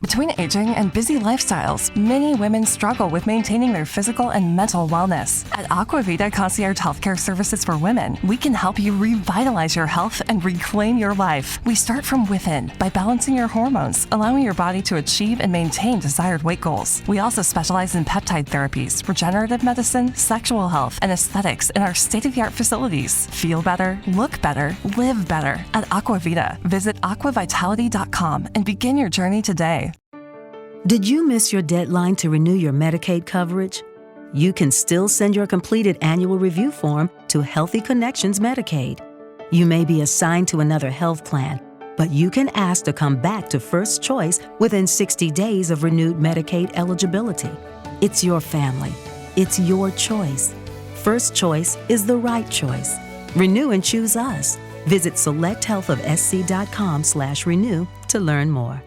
Between aging and busy lifestyles, many women struggle with maintaining their physical and mental wellness. At Aquavita Concierge Healthcare Services for Women, we can help you revitalize your health and reclaim your life. We start from within by balancing your hormones, allowing your body to achieve and maintain desired weight goals. We also specialize in peptide therapies, regenerative medicine, sexual health, and aesthetics in our state-of-the-art facilities. Feel better, look better, live better at Aquavita. Visit aquavitality.com and begin your journey today. Did you miss your deadline to renew your Medicaid coverage? You can still send your completed annual review form to Healthy Connections Medicaid. You may be assigned to another health plan, but you can ask to come back to First Choice within 60 days of renewed Medicaid eligibility. It's your family. It's your choice. First Choice is the right choice. Renew and choose us. Visit selecthealthofsc.com/renew to learn more.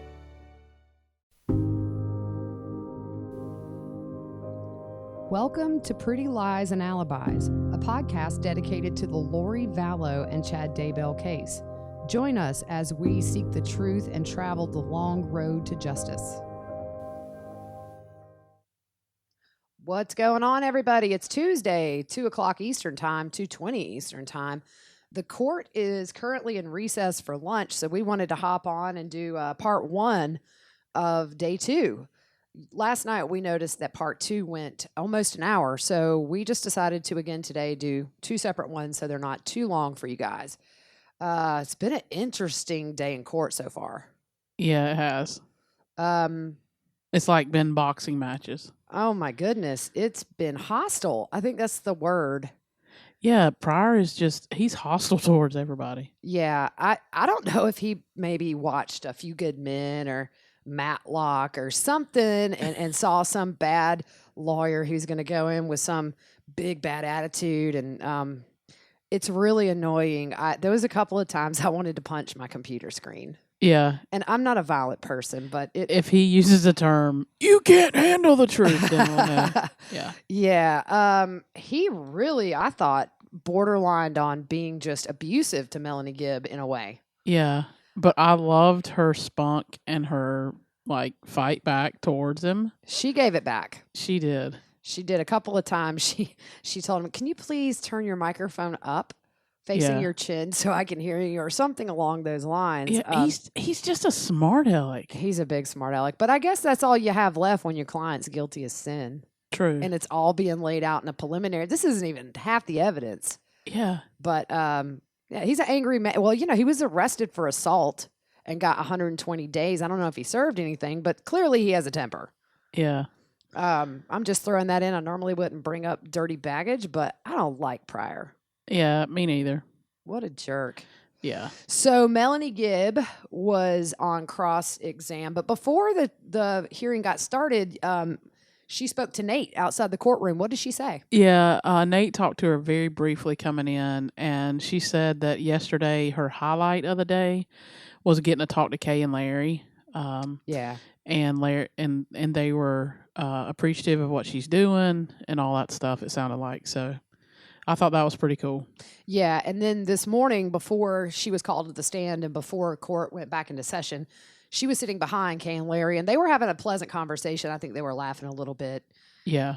Welcome to Pretty Lies and Alibis, a podcast dedicated to the Lori Vallow and Chad Daybell case. Join us as we seek the truth and travel the long road to justice. What's going on, everybody? It's Tuesday, 2 o'clock Eastern Time, 2:20 Eastern Time. The court is currently in recess for lunch, so we wanted to hop on and do part one of day two. Last night, we noticed that part two went almost an hour, so we just decided to, again today, do two separate ones so they're not too long for you guys. It's been an interesting day in court so far. Yeah, it has. It's like been boxing matches. Oh, my goodness. It's been hostile. I think that's the word. Yeah, Pryor is just, he's hostile towards everybody. Yeah, I don't know if he maybe watched A Few Good Men or Matlock or something and saw some bad lawyer who's going to go in with some big bad attitude, and it's really annoying. There was a couple of times I wanted to punch my computer screen. Yeah. And I'm not a violent person, but if he uses the term, you can't handle the truth, then we'll know. Yeah. Yeah. He really, I thought, borderlined on being just abusive to Melanie Gibb in a way. Yeah. But I loved her spunk and her fight back towards him. She gave it back. She did. She did a couple of times. She told him, "Can you please turn your microphone up, facing your chin, so I can hear you," or something along those lines. Yeah, he's just a smart aleck. He's a big smart aleck. But I guess that's all you have left when your client's guilty as sin. True. And it's all being laid out in a preliminary. This isn't even half the evidence. Yeah. But yeah, he's an angry man. Well, he was arrested for assault and got 120 days. I don't know if he served anything, but clearly he has a temper. Yeah. I'm just throwing that in. I normally wouldn't bring up dirty baggage, but I don't like Pryor. Yeah, me neither. What a jerk. Yeah. So Melanie Gibb was on cross-exam, but before the hearing got started, she spoke to Nate outside the courtroom. What did she say? Yeah, Nate talked to her very briefly coming in, and she said that yesterday her highlight of the day was getting to talk to Kay and Larry. Yeah. And Larry and they were appreciative of what she's doing and all that stuff, it sounded like. So I thought that was pretty cool. Yeah, and then this morning, before she was called to the stand and before court went back into session, she was sitting behind Kay and Larry, and they were having a pleasant conversation. I think they were laughing a little bit. Yeah.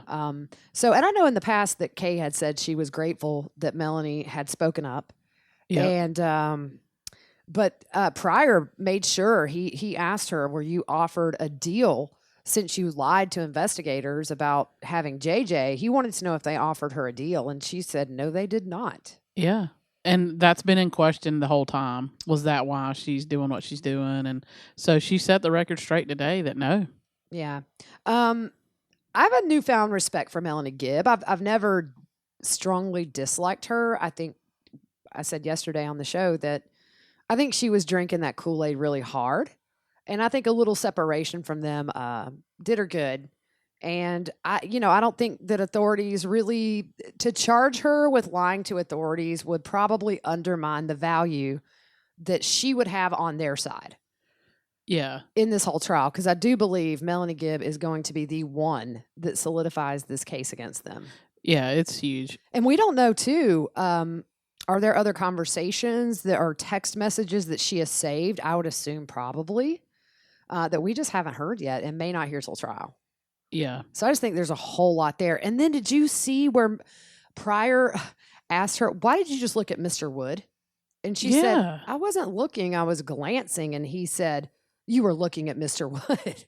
So, and I know in the past that Kay had said she was grateful that Melanie had spoken up. Yeah. And but Pryor made sure he asked her, "Were you offered a deal since you lied to investigators about having JJ?" He wanted to know if they offered her a deal, and she said no, they did not. Yeah. And that's been in question the whole time. Was that why she's doing what she's doing? And so she set the record straight today that no. Yeah. I have a newfound respect for Melanie Gibb. I've never strongly disliked her. I think I said yesterday on the show that I think she was drinking that Kool-Aid really hard. And I think a little separation from them did her good. And I don't think that authorities really, to charge her with lying to authorities would probably undermine the value that she would have on their side. Yeah. In this whole trial, because I do believe Melanie Gibb is going to be the one that solidifies this case against them. Yeah, it's huge. And we don't know, too, are there other conversations that are text messages that she has saved? I would assume probably. that we just haven't heard yet and may not hear till trial. Yeah. So I just think there's a whole lot there. And then did you see where Pryor asked her, why did you just look at Mr. Wood? And she said, Yeah. I wasn't looking, I was glancing. And he said, you were looking at Mr. Wood.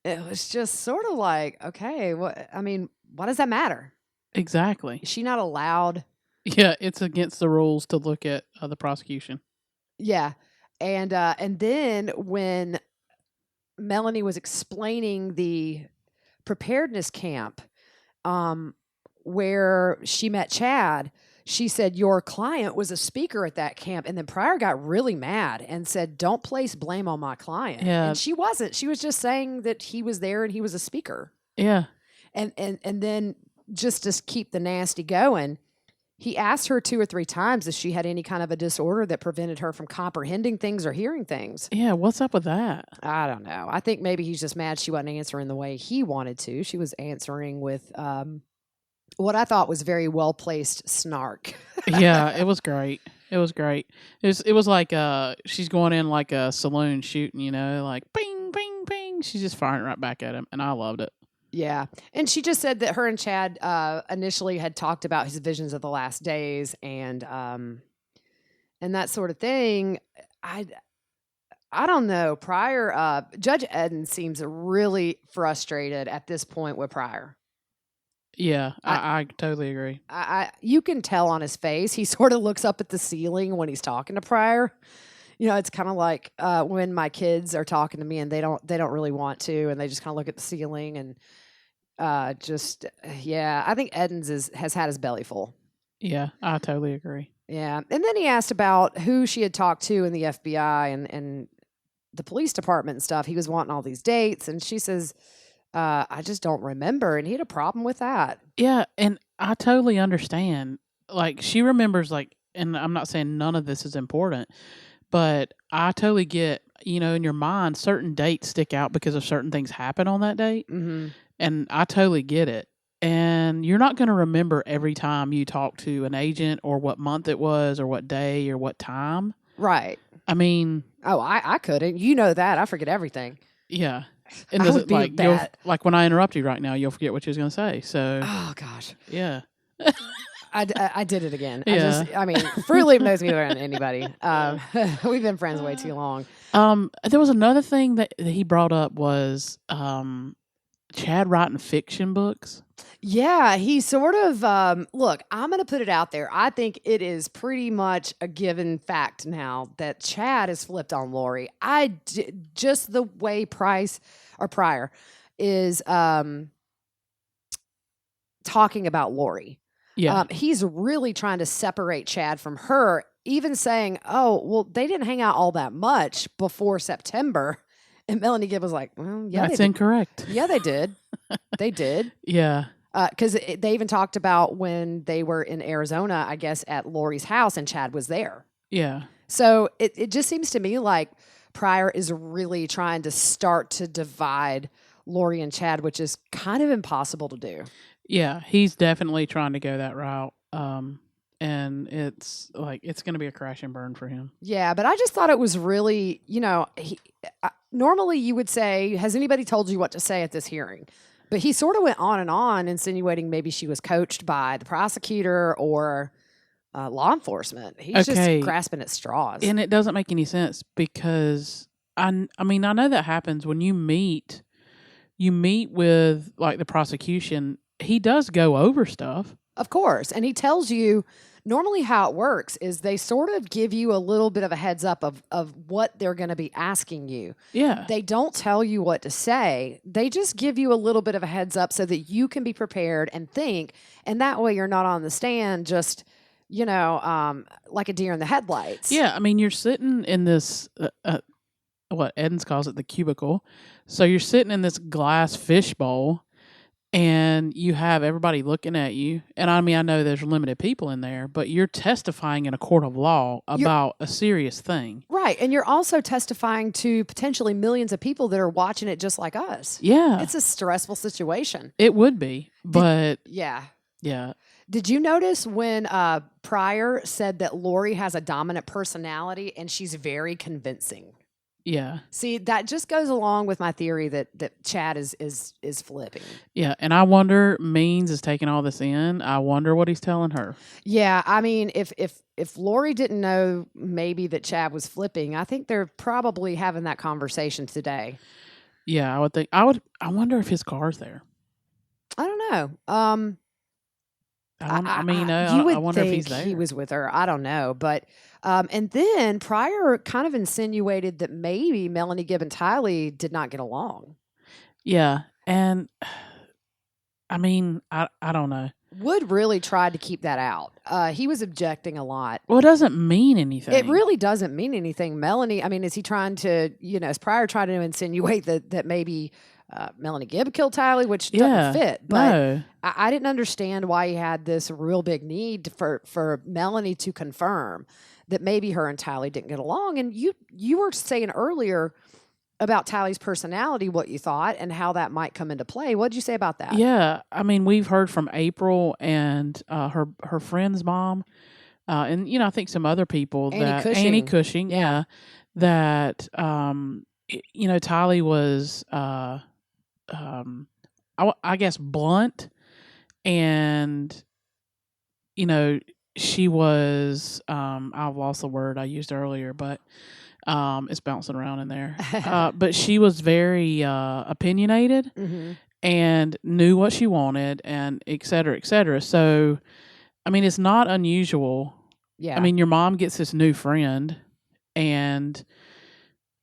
It was just sort of like, okay, what? I mean, why does that matter? Exactly. Is she not allowed? Yeah, it's against the rules to look at the prosecution. Yeah. And then when Melanie was explaining the preparedness camp where she met Chad, she said, your client was a speaker at that camp. And then Pryor got really mad and said, don't place blame on my client. Yeah. And she wasn't. She was just saying that he was there and he was a speaker. Yeah. And then just to keep the nasty going, he asked her 2 or 3 times if she had any kind of a disorder that prevented her from comprehending things or hearing things. Yeah, what's up with that? I don't know. I think maybe he's just mad she wasn't answering the way he wanted to. She was answering with what I thought was very well-placed snark. Yeah, it was great. It was great. It was like she's going in like a saloon shooting, like ping, ping, ping. She's just firing right back at him, and I loved it. Yeah. And she just said that her and Chad initially had talked about his visions of the last days and that sort of thing. I don't know. Pryor, Judge Eden seems really frustrated at this point with Pryor. Yeah, I totally agree. You can tell on his face. He sort of looks up at the ceiling when he's talking to Pryor. It's kind of like when my kids are talking to me and they don't really want to, and they just kind of look at the ceiling and I think Edens has had his belly full. Yeah, I totally agree. Yeah. And then he asked about who she had talked to in the FBI and the police department and stuff. He was wanting all these dates, and she says, I just don't remember. And he had a problem with that. Yeah, and I totally understand. Like, she remembers, and I'm not saying none of this is important, but I totally get, in your mind, certain dates stick out because of certain things happen on that date. Mm-hmm. And I totally get it. And you're not going to remember every time you talk to an agent or what month it was or what day or what time. Right. I mean... Oh, I couldn't. You know that. I forget everything. Yeah. And I would be bad. Like when I interrupt you right now, you'll forget what you was going to say. So... Oh, gosh. Yeah. I did it again. Yeah. Fruit Loop knows me better than anybody. We've been friends way too long. There was another thing that he brought up was Chad writing fiction books. Yeah, he sort of, look, I'm going to put it out there. I think it is pretty much a given fact now that Chad is flipped on Lori. Just the way Pryor is talking about Lori. Yeah. He's really trying to separate Chad from her, even saying, oh, well, they didn't hang out all that much before September. And Melanie Gibb was like, well, yeah, that's incorrect. Yeah, they did. They did. Yeah. Because they even talked about when they were in Arizona, I guess, at Lori's house, and Chad was there. Yeah. So it just seems to me like Pryor is really trying to start to divide Lori and Chad, which is kind of impossible to do. Yeah, he's definitely trying to go that route. And it's going to be a crash and burn for him. Yeah, but I just thought it was really, normally you would say, has anybody told you what to say at this hearing? But he sort of went on and on, insinuating maybe she was coached by the prosecutor or law enforcement. He's just grasping at straws. And it doesn't make any sense because, I know that happens when you meet with, the prosecution. He does go over stuff. Of course. And he tells you, normally how it works is they sort of give you a little bit of a heads up of what they're going to be asking you. Yeah. They don't tell you what to say. They just give you a little bit of a heads up so that you can be prepared and think. And that way you're not on the stand just, like a deer in the headlights. Yeah. I mean, you're sitting in this, what Edens calls it, the cubicle. So you're sitting in this glass fishbowl. And you have everybody looking at you. And I know there's limited people in there, but you're testifying in a court of law about a serious thing. Right. And you're also testifying to potentially millions of people that are watching it just like us. Yeah. It's a stressful situation. It would be, but... Yeah. Yeah. Did you notice when Pryor said that Lori has a dominant personality and she's very convincing? Yeah. See, that just goes along with my theory that Chad is flipping. Yeah. And I wonder, Means is taking all this in. I wonder what he's telling her. Yeah, I mean, if Lori didn't know maybe that Chad was flipping, I think they're probably having that conversation today. Yeah, I would think. I wonder if his car's there. I don't know. I would wonder if think he's there. he was with her. I don't know, but and then Pryor kind of insinuated that maybe Melanie Gibb and Tylee did not get along. Yeah, and I mean, I don't know. Wood really tried to keep that out. He was objecting a lot. Well, it doesn't mean anything. It really doesn't mean anything. Melanie, I mean, is he trying to, is Pryor trying to insinuate that maybe Melanie Gibb killed Tylee, which doesn't fit. But no. I didn't understand why he had this real big need for Melanie to confirm that maybe her and Tylee didn't get along. And you were saying earlier about Tylee's personality, what you thought, and how that might come into play. What did you say about that? Yeah, I mean, we've heard from April and her friend's mom, and I think some other people Annie Cushing, yeah, that Tylee was I guess blunt, and she was I've lost the word I used earlier, but it's bouncing around in there. But she was very opinionated and knew what she wanted, and et cetera, et cetera. So, I mean, it's not unusual. Yeah. I mean, your mom gets this new friend, and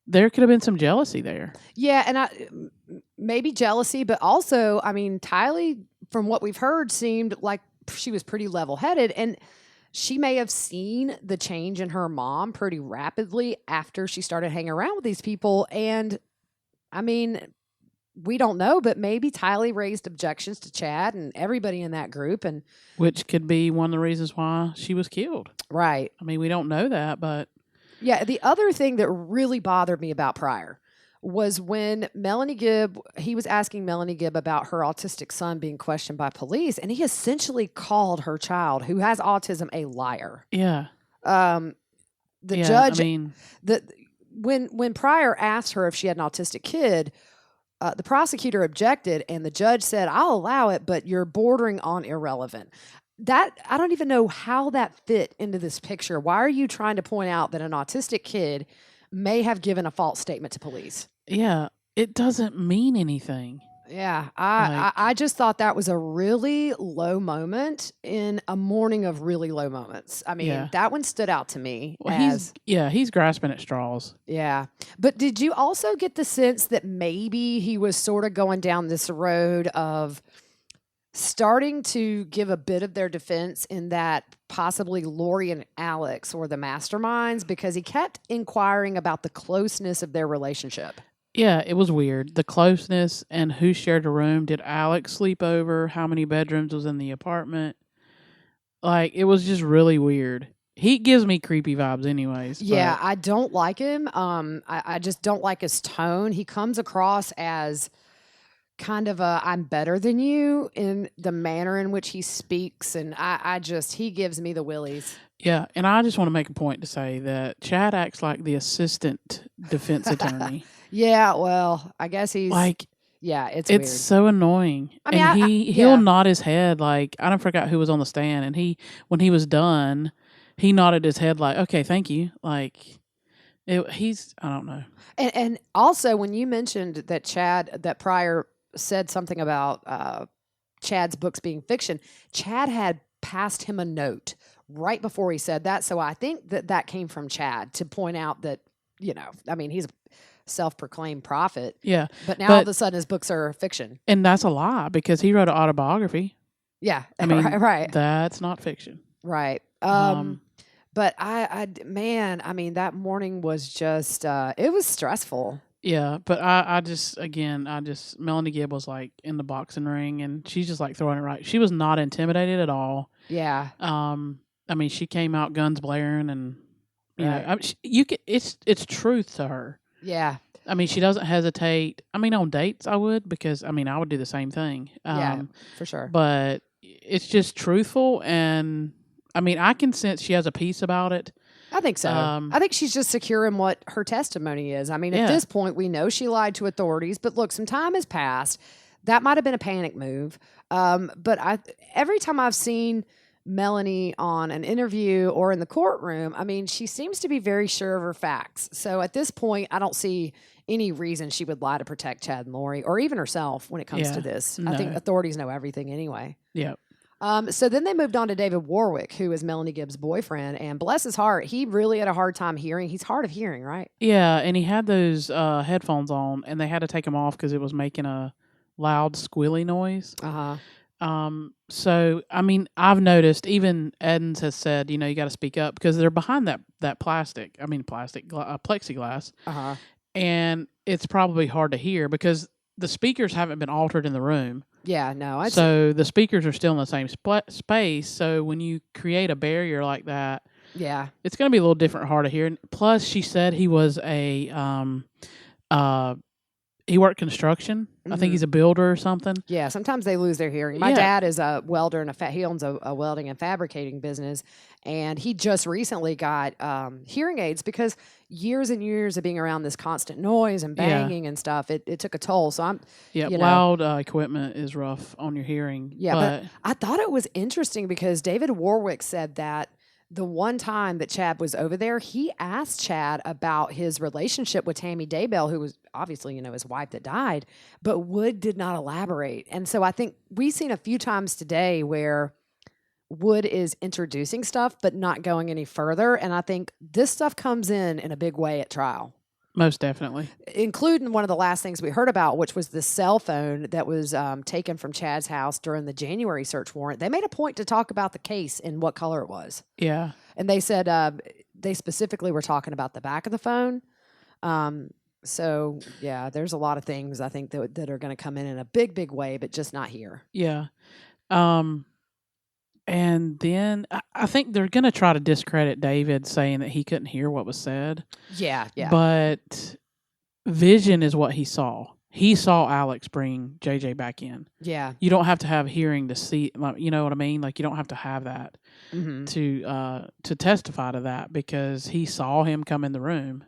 there could have been some jealousy there. Yeah, and maybe jealousy, but also, I mean, Tylee, from what we've heard, seemed like she was pretty level-headed, and she may have seen the change in her mom pretty rapidly after she started hanging around with these people. And I mean, we don't know, but maybe Tylee raised objections to Chad and everybody in that group, and which could be one of the reasons why she was killed. Right. I mean, we don't know that, but yeah. The other thing that really bothered me about Pryor was when Melanie Gibb, he was asking Melanie Gibb about her autistic son being questioned by police, and he essentially called her child, who has autism, a liar. Yeah. The judge, when Pryor asked her if she had an autistic kid, the prosecutor objected, and the judge said, "I'll allow it, but you're bordering on irrelevant." That, I don't even know how that fit into this picture. Why are you trying to point out that an autistic kid may have given a false statement to police? Yeah, it doesn't mean anything. Yeah, I just thought that was a really low moment in a morning of really low moments. I mean, that one stood out to me. Well, he's grasping at straws. Yeah. But did you also get the sense that maybe he was sort of going down this road of starting to give a bit of their defense in that possibly Lori and Alex were the masterminds, because he kept inquiring about the closeness of their relationship? Yeah, it was weird. The closeness and who shared a room. Did Alex sleep over? How many bedrooms was in the apartment? Like, it was just really weird. He gives me creepy vibes anyways. Yeah, I don't like him. I just don't like his tone. He comes across as kind of I'm better than you in the manner in which he speaks, and he gives me the willies. Yeah, and I just want to make a point to say that Chad acts like the assistant defense attorney. Yeah, well, I guess he's like, yeah, it's weird. So annoying. I mean, and he'll nod his head like, I don't forget who was on the stand, and when he was done, he nodded his head like, okay, thank you. Like, I don't know. And also, when you mentioned that Pryor said something about Chad's books being fiction, Chad had passed him a note right before he said that. So I think that came from Chad to point out that, I mean, he's a self-proclaimed prophet. Yeah. But now all of a sudden his books are fiction. And that's a lie, because he wrote an autobiography. Yeah. I mean, right. That's not fiction. Right. But I mean, that morning was just, it was stressful. Yeah, but I just Melanie Gibb was like in the boxing ring, and she's just like throwing it right. She was not intimidated at all. Yeah. I mean, she came out guns blaring, and right. It's truth to her. Yeah. I mean, she doesn't hesitate. I mean, on dates I would, because I mean, I would do the same thing. Yeah, for sure. But it's just truthful, and I mean, I can sense she has a piece about it. I think so. I think she's just secure in what her testimony is. I mean, at this point, we know she lied to authorities, but look, some time has passed. That might have been a panic move. But every time I've seen Melanie on an interview or in the courtroom, I mean, she seems to be very sure of her facts. So at this point, I don't see any reason she would lie to protect Chad and Lori or even herself when it comes to this. No. I think authorities know everything anyway. Yeah. So then they moved on to David Warwick, who is Melanie Gibbs' boyfriend. And bless his heart, he really had a hard time hearing. He's hard of hearing, right? Yeah, and he had those headphones on, and they had to take them off because it was making a loud squealy noise. So I mean, I've noticed even Edens has said, you got to speak up because they're behind that plexiglass, and it's probably hard to hear because the speakers haven't been altered in the room. Yeah, no. So the speakers are still in the same space. So when you create a barrier like that, it's going to be a little different, hard to hear. Plus, she said he was he worked construction. I think he's a builder or something. Yeah, sometimes they lose their hearing. My dad is a welder and he owns a welding and fabricating business, and he just recently got hearing aids because years and years of being around this constant noise and banging and stuff, it took a toll. So loud equipment is rough on your hearing. Yeah, but I thought it was interesting because David Warwick said that the one time that Chad was over there, he asked Chad about his relationship with Tammy Daybell, who was obviously, his wife that died, but Wood did not elaborate. And so I think we've seen a few times today where Wood is introducing stuff, but not going any further. And I think this stuff comes in a big way at trial. Most definitely. Including one of the last things we heard about, which was the cell phone that was taken from Chad's house during the January search warrant. They made a point to talk about the case and what color it was. Yeah. And they said they specifically were talking about the back of the phone. So, yeah, there's a lot of things I think that are going to come in a big, big way, but just not here. Yeah. And then I think they're going to try to discredit David saying that he couldn't hear what was said. Yeah. But vision is what he saw. He saw Alex bring JJ back in. Yeah. You don't have to have hearing to see, you know what I mean? Like, you don't have to have that to testify to that because he saw him come in the room.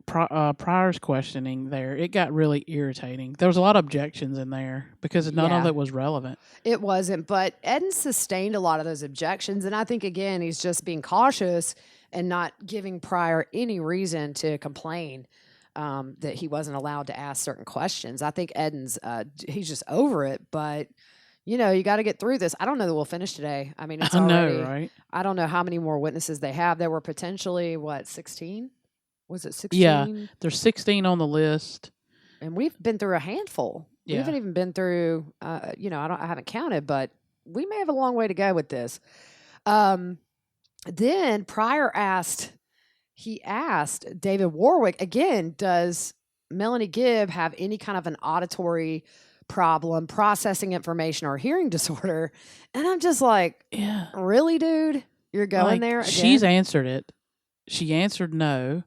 Pryor's questioning there, it got really irritating. There was a lot of objections in there because none of it was relevant. It wasn't, but Eden sustained a lot of those objections, and I think, again, he's just being cautious and not giving Pryor any reason to complain that he wasn't allowed to ask certain questions. I think Eden's, he's just over it, but... you got to get through this. I don't know that we'll finish today. I mean, it's already... right? I don't know how many more witnesses they have. There were potentially, 16? Was it 16? Yeah, there's 16 on the list. And we've been through a handful. Yeah. We haven't even been through, I haven't counted, but we may have a long way to go with this. Then Pryor asked David Warwick, again, does Melanie Gibb have any kind of an auditory problem, processing information, or hearing disorder? And I'm just like, yeah, really, dude? You're going there again? She's answered it. She answered no.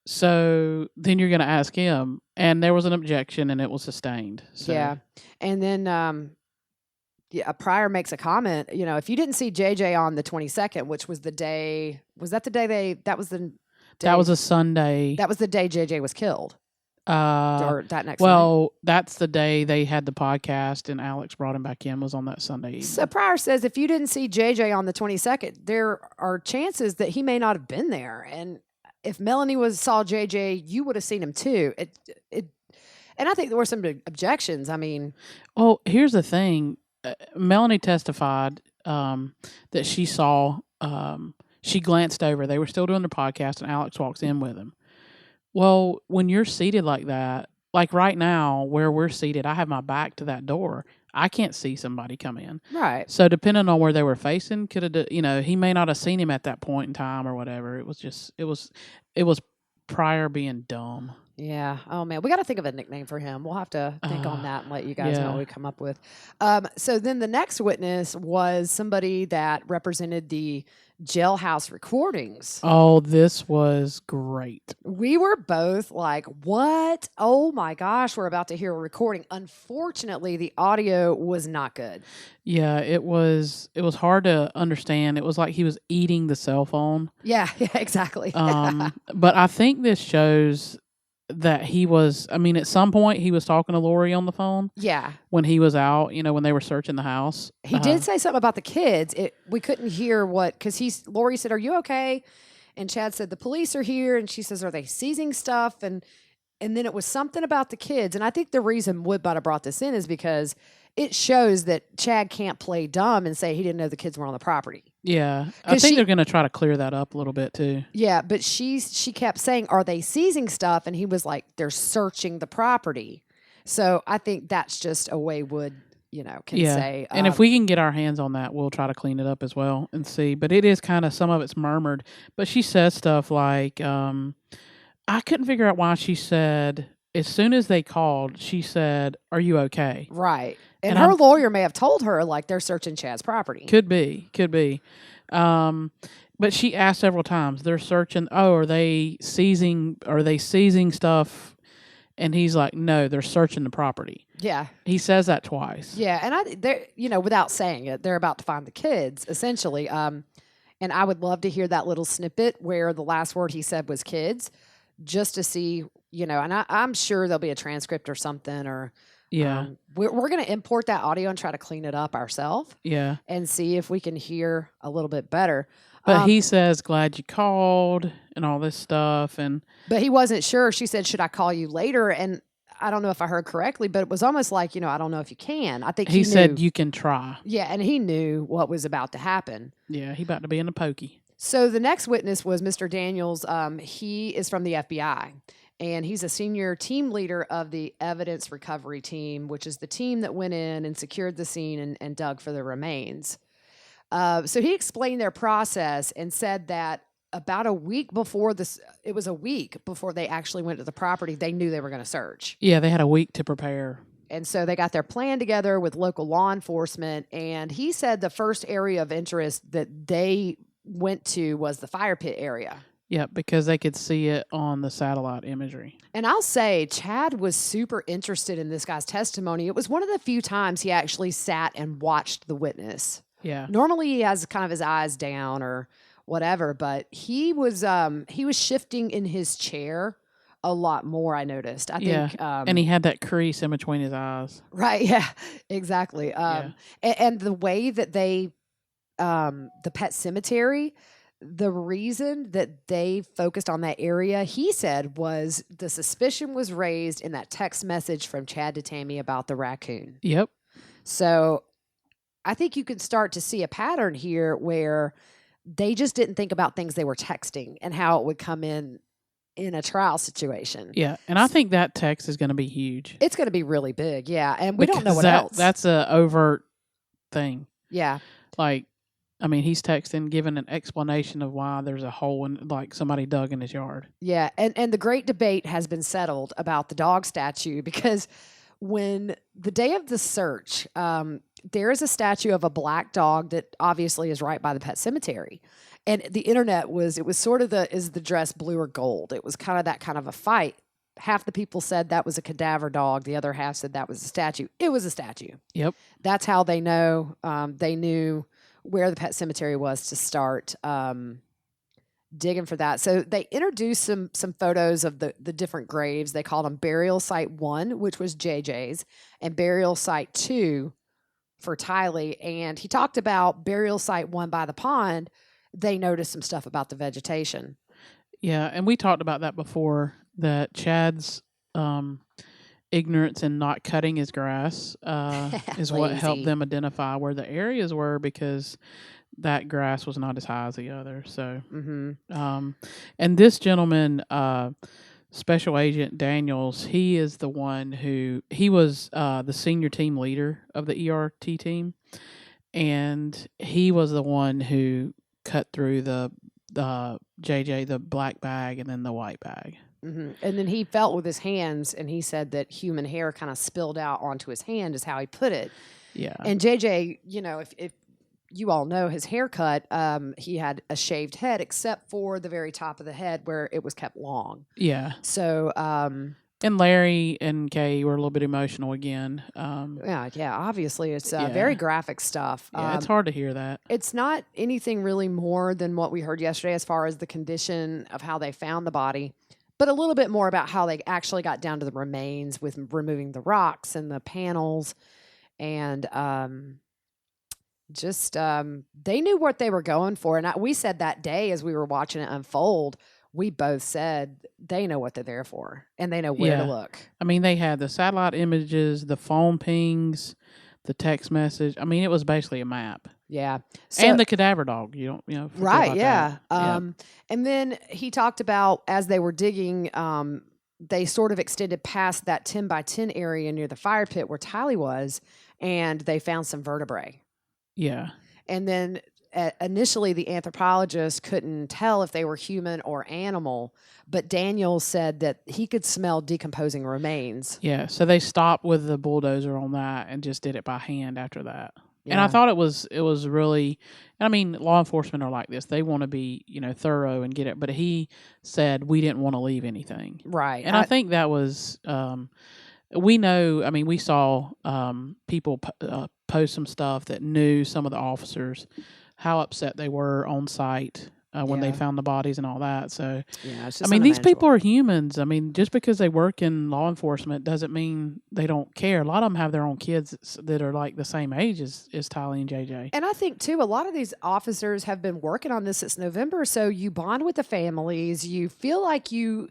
So then you're going to ask him, and there was an objection, and it was sustained. So. Yeah, and then Pryor makes a comment. If you didn't see JJ on the 22nd, which was the day, was that the day that was the day, that was a Sunday. That was the day JJ was killed. Or that next. Well, that's the day they had the podcast, and Alex brought him back in. Was on that Sunday evening. So Pryor says if you didn't see JJ on the 22nd, there are chances that he may not have been there, and if Melanie saw JJ, you would have seen him too. And I think there were some objections. I mean, here's the thing: Melanie testified that she saw. She glanced over. They were still doing their podcast, and Alex walks in with him. Well, when you're seated like that, like right now where we're seated, I have my back to that door. I can't see somebody come in. Right. So depending on where they were facing, he may not have seen him at that point in time or whatever. It was Pryor being dumb. Yeah. Oh man, we got to think of a nickname for him. We'll have to think on that and let you guys know what we come up with. So then the next witness was somebody that represented the jailhouse recordings. Oh, this was great. We were both like, what? Oh my gosh, we're about to hear a recording. Unfortunately, the audio was not good. Yeah, it was hard to understand. It was like he was eating the cell phone. Yeah, exactly. But I think this shows that he was, I mean, at some point he was talking to Lori on the phone Yeah. when he was out, when they were searching the house. He did say something about the kids. We couldn't hear because Lori said, "Are you okay?" And Chad said, "The police are here." And she says, "Are they seizing stuff?" And then it was something about the kids. And I think the reason Woodbottom brought this in is because it shows that Chad can't play dumb and say he didn't know the kids were on the property. Yeah. I think they're going to try to clear that up a little bit too. Yeah, but she kept saying, "Are they seizing stuff?" And he was like, "They're searching the property." So I think that's just a way Wood, can say. And if we can get our hands on that, we'll try to clean it up as well and see. But it is kind of, some of it's murmured. But she says stuff like, I couldn't figure out why she said, as soon as they called, she said, "Are you okay?" Right. And her lawyer may have told her, like, they're searching Chad's property. Could be. But she asked several times, they're searching, are they seizing stuff? And he's like, no, they're searching the property. Yeah. He says that twice. Yeah. And they're, without saying it, they're about to find the kids, essentially. And I would love to hear that little snippet where the last word he said was kids, just to see, and I'm sure there'll be a transcript or something, or yeah, we're going to import that audio and try to clean it up ourselves. Yeah, and see if we can hear a little bit better. But he says, "Glad you called," and all this stuff, but he wasn't sure. She said, "Should I call you later?" And I don't know if I heard correctly, but it was almost like, I don't know if you can. I think he said knew. You can try. Yeah, and he knew what was about to happen. Yeah, he about to be in a pokey. So the next witness was Mr. Daniels. He is from the FBI. And he's a senior team leader of the evidence recovery team, which is the team that went in and secured the scene and dug for the remains. So he explained their process and said that about a week before it was a week before they actually went to the property, they knew they were going to search. Yeah, they had a week to prepare. And so they got their plan together with local law enforcement. And he said the first area of interest that they went to was the fire pit area. Yeah, because they could see it on the satellite imagery. And I'll say Chad was super interested in this guy's testimony. It was one of the few times he actually sat and watched the witness. Yeah. Normally he has kind of his eyes down or whatever, but he was shifting in his chair a lot more, I noticed. I think and he had that crease in between his eyes. Right, yeah. Exactly. And the way that they the pet cemetery, the reason that they focused on that area, he said, was the suspicion was raised in that text message from Chad to Tammy about the raccoon. Yep. So I think you can start to see a pattern here where they just didn't think about things they were texting and how it would come in a trial situation. Yeah, and I think that text is going to be huge. It's going to be really big, yeah, and we don't know what else. else. That's a overt thing. Yeah. Like, I mean, he's texting, giving an explanation of why there's a hole in, like, somebody dug in his yard. Yeah, and the great debate has been settled about the dog statue, because when the day of the search, there is a statue of a black dog that obviously is right by the pet cemetery. And the internet was sort of is the dress blue or gold? It was kind of that kind of a fight. Half the people said that was a cadaver dog. The other half said that was a statue. It was a statue. Yep. That's how they know. They knew where the pet cemetery was to start digging for that. So they introduced some photos of the different graves. They called them Burial Site 1, which was JJ's, and Burial Site 2 for Tylee. And he talked about Burial Site 1 by the pond. They noticed some stuff about the vegetation. Yeah, and we talked about that before, that Chad's ignorance in not cutting his grass is what helped them identify where the areas were, because that grass was not as high as the other. So, and this gentleman, Special Agent Daniels, he is the one he was the senior team leader of the ERT team, and he was the one who cut through the JJ, the black bag, and then the white bag. Mm-hmm. And then he felt with his hands, and he said that human hair kind of spilled out onto his hand, is how he put it. Yeah. And JJ, if you all know his haircut, he had a shaved head except for the very top of the head where it was kept long. Yeah. So, And Larry and Kay were a little bit emotional again. yeah, obviously it's Yeah. very graphic stuff. Yeah, it's hard to hear that. It's not anything really more than what we heard yesterday as far as the condition of how they found the body, but a little bit more about how they actually got down to the remains with removing the rocks and the panels. And they knew what they were going for. And we said that day as we were watching it unfold, we both said they know what they're there for and they know where to look. I mean, they had the satellite images, the phone pings, the text message. I mean, it was basically a map. Yeah. And the cadaver dog. You don't forget right. about Yeah. that. And then he talked about as they were digging, they sort of extended past that 10 by 10 area near the fire pit where Tylee was, and they found some vertebrae. Yeah. And then initially the anthropologist couldn't tell if they were human or animal, but Daniel said that he could smell decomposing remains. Yeah. So they stopped with the bulldozer on that and just did it by hand after that. Yeah. And I thought it was really, I mean, law enforcement are like this. They want to be, thorough and get it. But he said we didn't want to leave anything. Right. And I think that was, we know, I mean, we saw people post some stuff that knew some of the officers, how upset they were on site when they found the bodies and all that. So, yeah, it's I just mean, these people unimaginable. are humans. I mean, just because they work in law enforcement doesn't mean they don't care. A lot of them have their own kids that are like the same age as Tylee and JJ. And I think, too, a lot of these officers have been working on this since November. So you bond with the families. You feel like you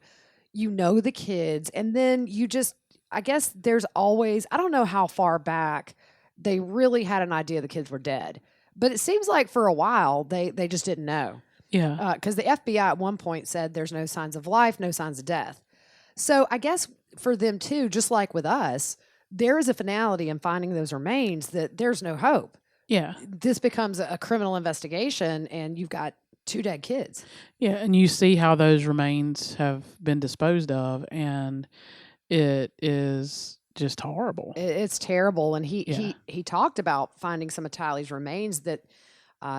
know the kids. And then you just, I guess there's always, I don't know how far back they really had an idea the kids were dead. But it seems like for a while they just didn't know. Yeah. Because the FBI at one point said there's no signs of life, no signs of death. So I guess for them too, just like with us, there is a finality in finding those remains that there's no hope. Yeah. This becomes a criminal investigation and you've got 2 dead kids. Yeah. And you see how those remains have been disposed of, and it is just horrible. It's terrible. And he talked about finding some of Tylee's remains that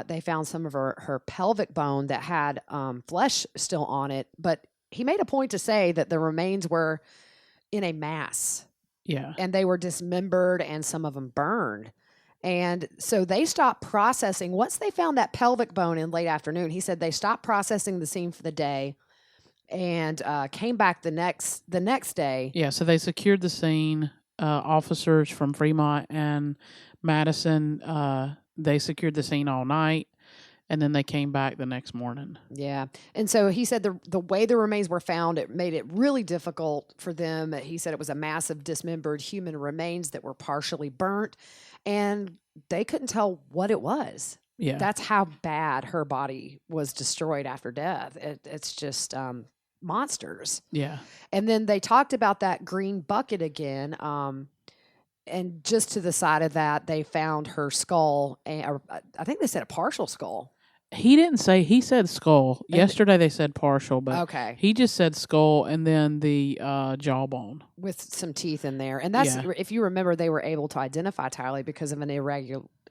they found some of her pelvic bone that had flesh still on it. But he made a point to say that the remains were in a mass. Yeah. And they were dismembered and some of them burned. And so they stopped processing. Once they found that pelvic bone in late afternoon, he said they stopped processing the scene for the day and came back the next day. Yeah, so they secured the scene. Officers from Fremont and Madison, they secured the scene all night, and then they came back the next morning. Yeah. And so he said the way the remains were found, it made it really difficult for them. He said it was a mass of dismembered human remains that were partially burnt, and they couldn't tell what it was. Yeah. That's how bad her body was destroyed after death. It's just monsters. Yeah. And then they talked about that green bucket again. And just to the side of that, they found her skull. And I think they said a partial skull. He didn't say, he said skull. Yesterday they said partial, but okay, he just said skull and then the jawbone. with some teeth in there. And that's, if you remember, they were able to identify Tylee because of an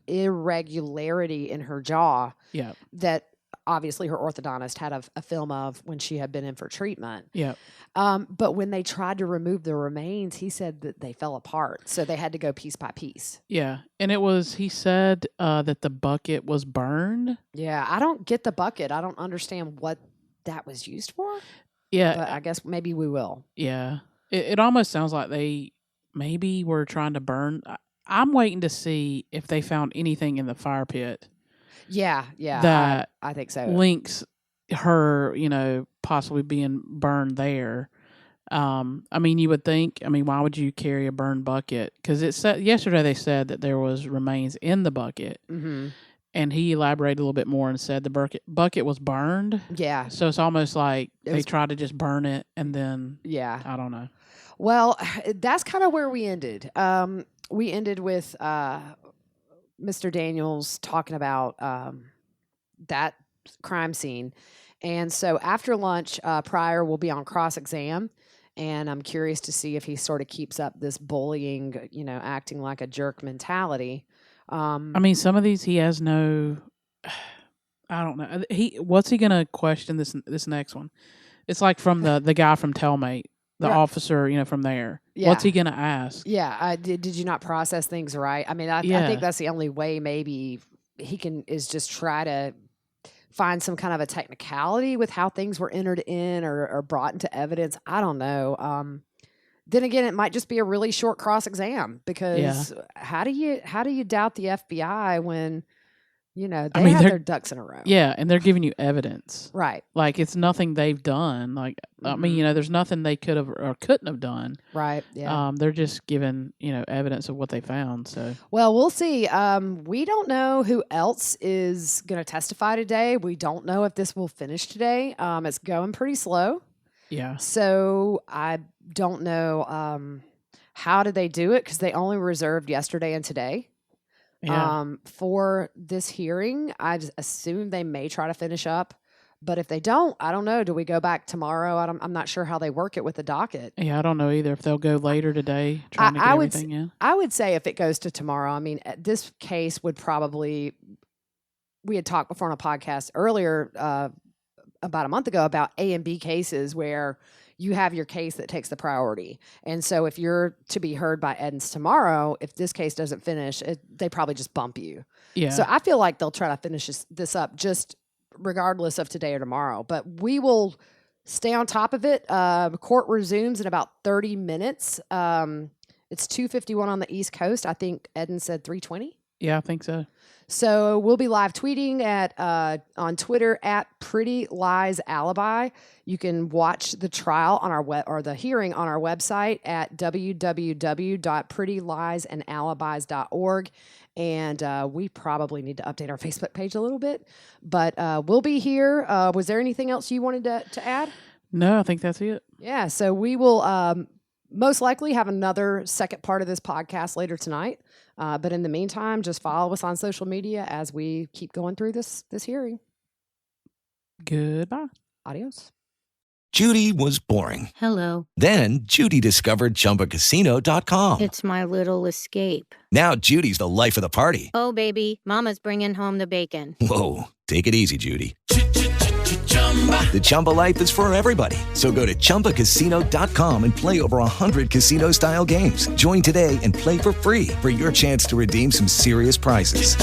irregularity in her jaw. Yeah. That obviously her orthodontist had a film of when she had been in for treatment. Yeah. But when they tried to remove the remains, he said that they fell apart. So they had to go piece by piece. Yeah. And he said that the bucket was burned. Yeah. I don't get the bucket. I don't understand what that was used for. Yeah. But I guess maybe we will. Yeah. It almost sounds like they maybe were trying to burn. I'm waiting to see if they found anything in the fire pit. Yeah. That I think so. links her, possibly being burned there. I mean, you would think, why would you carry a burned bucket? Because yesterday they said that there was remains in the bucket. Mm-hmm. And he elaborated a little bit more and said the bucket was burned. Yeah. So it's almost like they tried to just burn it and then, yeah. I don't know. Well, that's kind of where we ended. We ended with Mr. Daniels talking about that crime scene. And so after lunch, Pryor will be on cross-exam. And I'm curious to see if he sort of keeps up this bullying, acting like a jerk mentality, I mean, some of these he has no. I don't know. What's he gonna question this next one? It's like from the guy from Tellmate, the Right. officer, from there. Yeah. What's he gonna ask? Yeah, did you not process things right? I mean, I Yeah. think that's the only way maybe he can is just try to find some kind of a technicality with how things were entered in or brought into evidence. I don't know. Then again, it might just be a really short cross exam because how do you doubt the FBI when they have their ducks in a row? Yeah, and they're giving you evidence. Right. Like it's nothing they've done. Like I mean, there's nothing they could have or couldn't have done. Right. Yeah. They're just giving evidence of what they found. So Well, we'll see. We don't know who else is going to testify today. We don't know if this will finish today. It's going pretty slow. yeah, So I don't know how did they do it because they only reserved yesterday and today for this hearing. I just assume they may try to finish up. But if they don't, I don't know. Do we go back tomorrow? I'm not sure how they work it with the docket. yeah. I don't know either if they'll go later today trying to get everything in. I would say if it goes to tomorrow, I mean, this case would probably. We had talked before on a podcast earlier about a month ago about A and B cases where you have your case that takes the priority. And so if you're to be heard by Edens tomorrow, if this case doesn't finish, they probably just bump you. Yeah. So I feel like they'll try to finish this up just regardless of today or tomorrow. But we will stay on top of it. Court resumes in about 30 minutes. It's 2:51 on the East Coast. I think Edens said 3:20. Yeah, I think so. So we'll be live tweeting on Twitter at Pretty Lies Alibi. You can watch the trial on our or the hearing on our website at www.prettyliesandalibis.org. And we probably need to update our Facebook page a little bit, but we'll be here. Was there anything else you wanted to add? No, I think that's it. Yeah. So we will most likely have another second part of this podcast later tonight. But in the meantime, just follow us on social media as we keep going through this hearing. Goodbye. Adios. Judy was boring. Hello. Then Judy discovered ChumbaCasino.com. It's my little escape. Now Judy's the life of the party. Oh, baby, mama's bringing home the bacon. Whoa, take it easy, Judy. The Chumba life is for everybody. So go to ChumbaCasino.com and play over 100 casino-style games. Join today and play for free for your chance to redeem some serious prizes.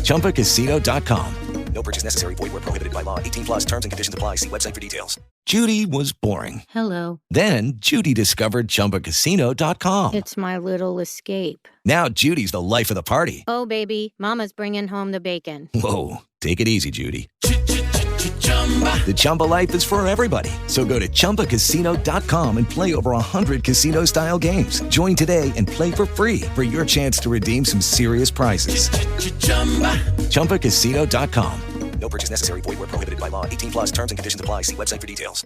ChumbaCasino.com. No purchase necessary. Void where prohibited by law. 18 plus terms and conditions apply. See website for details. Judy was boring. Hello. Then Judy discovered ChumbaCasino.com. It's my little escape. Now Judy's the life of the party. Oh, baby, mama's bringing home the bacon. Whoa, take it easy, Judy. The Chumba life is for everybody. So go to ChumbaCasino.com and play over 100 casino-style games. Join today and play for free for your chance to redeem some serious prizes. ChumbaCasino.com. No purchase necessary. Void where prohibited by law. 18 plus terms and conditions apply. See website for details.